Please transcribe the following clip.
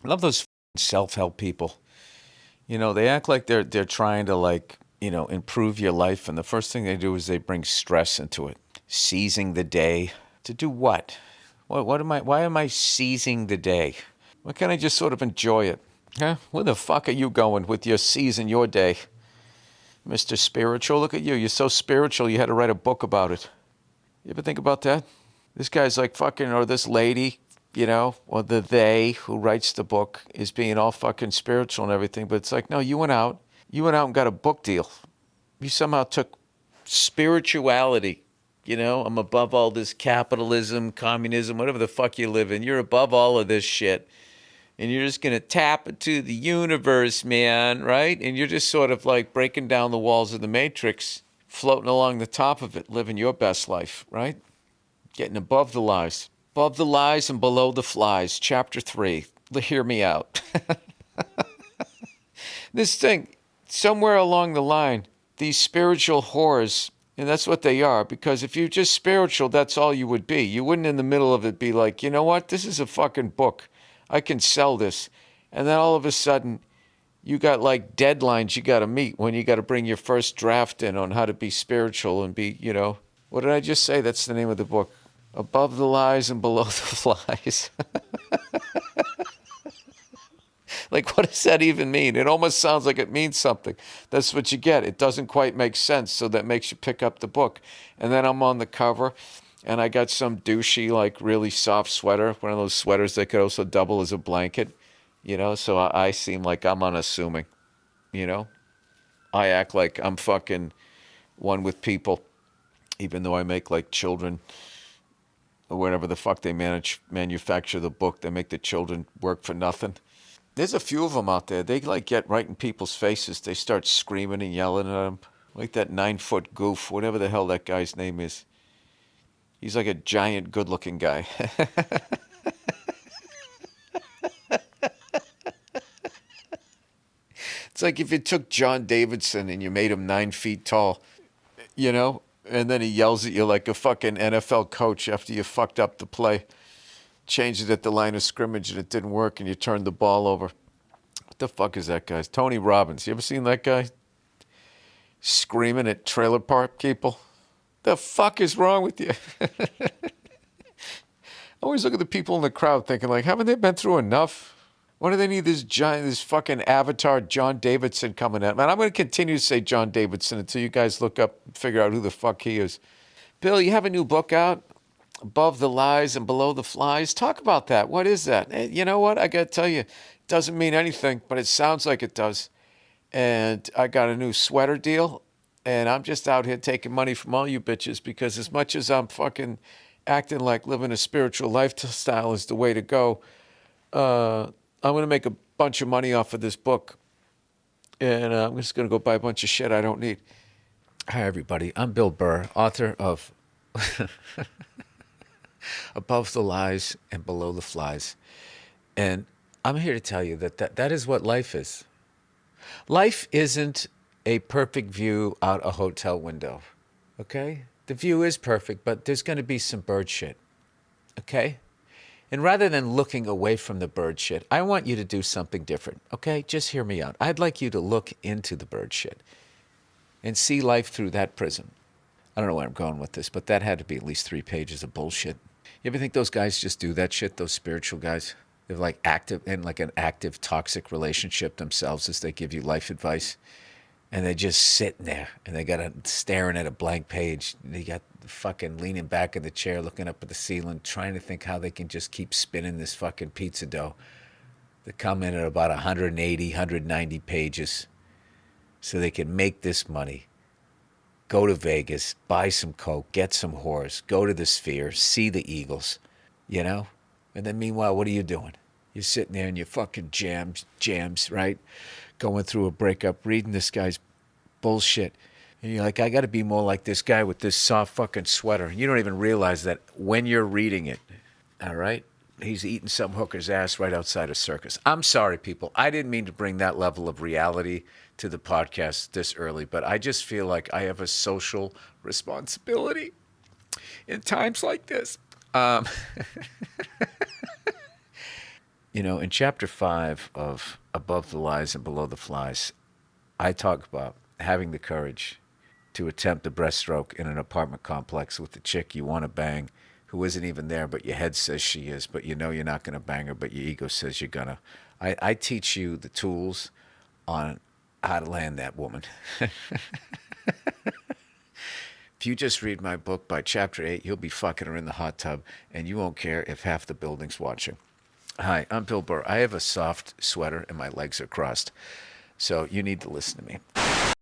I love those self-help people. You know, they act like they're trying to like, improve your life, and the first thing they do is they bring stress into it. Seizing the day. To do what? What am I why am I seizing the day? Why can't I just sort of enjoy it? Huh? Where the fuck are you going with your seizing your day? Mr. Spiritual, look at you. You're so spiritual you had to write a book about it. You ever think about that? This guy's like fucking, or this lady, or the they who writes the book is being all fucking spiritual and everything, but it's like, no, you went out. You went out and got a book deal. You somehow took spirituality. I'm above all this capitalism, communism, whatever the fuck you live in. You're above all of this shit. And you're just going to tap into the universe, man, right? And you're just sort of like breaking down the walls of the matrix, floating along the top of it, living your best life, right? Getting above the lies. Above the lies and below the flies. Chapter 3. Hear me out. This thing, somewhere along the line, these spiritual whores, and that's what they are, because if you're just spiritual, that's all you would be. You wouldn't in the middle of it be like, you know what, this is a fucking book. I can sell this. And then all of a sudden, you got like deadlines you got to meet when you got to bring your first draft in on how to be spiritual and be, what did I just say? That's the name of the book. Above the lies and below the flies. Like, what does that even mean? It almost sounds like it means something. That's what you get. It doesn't quite make sense, so that makes you pick up the book. And then I'm on the cover, and I got some douchey, like, really soft sweater, one of those sweaters that could also double as a blanket, so I seem like I'm unassuming, you know? I act like I'm fucking one with people, even though I make, like, children or whatever the fuck they manufacture the book. They make the children work for nothing. There's a few of them out there. They like get right in people's faces. They start screaming and yelling at them. Like that 9-foot goof, whatever the hell that guy's name is. He's like a giant, good-looking guy. It's like if you took John Davidson and you made him 9 feet tall, and then he yells at you like a fucking NFL coach after you fucked up the play. Changed it at the line of scrimmage and it didn't work and you turned the ball over. What the fuck is that guy? Tony Robbins. You ever seen that guy? Screaming at trailer park people? The fuck is wrong with you? I always look at the people in the crowd thinking like, haven't they been through enough? Why do they need this fucking avatar John Davidson coming at? Man, I'm going to continue to say John Davidson until you guys look up and figure out who the fuck he is. Bill, you have a new book out? Above the lies and below the flies. Talk about that. What is that? You know what? I got to tell you, it doesn't mean anything, but it sounds like it does. And I got a new sweater deal, and I'm just out here taking money from all you bitches because as much as I'm fucking acting like living a spiritual lifestyle is the way to go, I'm going to make a bunch of money off of this book. And I'm just going to go buy a bunch of shit I don't need. Hi, everybody. I'm Bill Burr, author of Above the Lies and Below the Flies. And I'm here to tell you that is what life is. Life isn't a perfect view out a hotel window, okay? The view is perfect, but there's going to be some bird shit, okay? And rather than looking away from the bird shit, I want you to do something different, okay? Just hear me out. I'd like you to look into the bird shit and see life through that prism. I don't know where I'm going with this, but that had to be at least 3 pages of bullshit. You ever think those guys just do that shit, those spiritual guys? They're like active in like an active toxic relationship themselves as they give you life advice. And they're just sitting there and they got staring at a blank page. They got fucking leaning back in the chair, looking up at the ceiling, trying to think how they can just keep spinning this fucking pizza dough. They come in at about 180, 190 pages so they can make this money. Go to Vegas, buy some coke, get some whores, go to the Sphere, see the Eagles, And then meanwhile, what are you doing? You're sitting there in your fucking jams, right? Going through a breakup, reading this guy's bullshit. And you're like, I got to be more like this guy with this soft fucking sweater. You don't even realize that when you're reading it, all right? He's eating some hooker's ass right outside a circus. I'm sorry, people. I didn't mean to bring that level of reality to the podcast this early, but I just feel like I have a social responsibility in times like this. In chapter 5 of Above the Lies and Below the Flies, I talk about having the courage to attempt a breaststroke in an apartment complex with the chick you want to bang who isn't even there, but your head says she is, but you know you're not going to bang her, but your ego says you're going to. I teach you the tools on how to land that woman. If you just read my book by chapter 8, you'll be fucking her in the hot tub, and you won't care if half the building's watching. Hi, I'm Bill Burr. I have a soft sweater, and my legs are crossed, so you need to listen to me.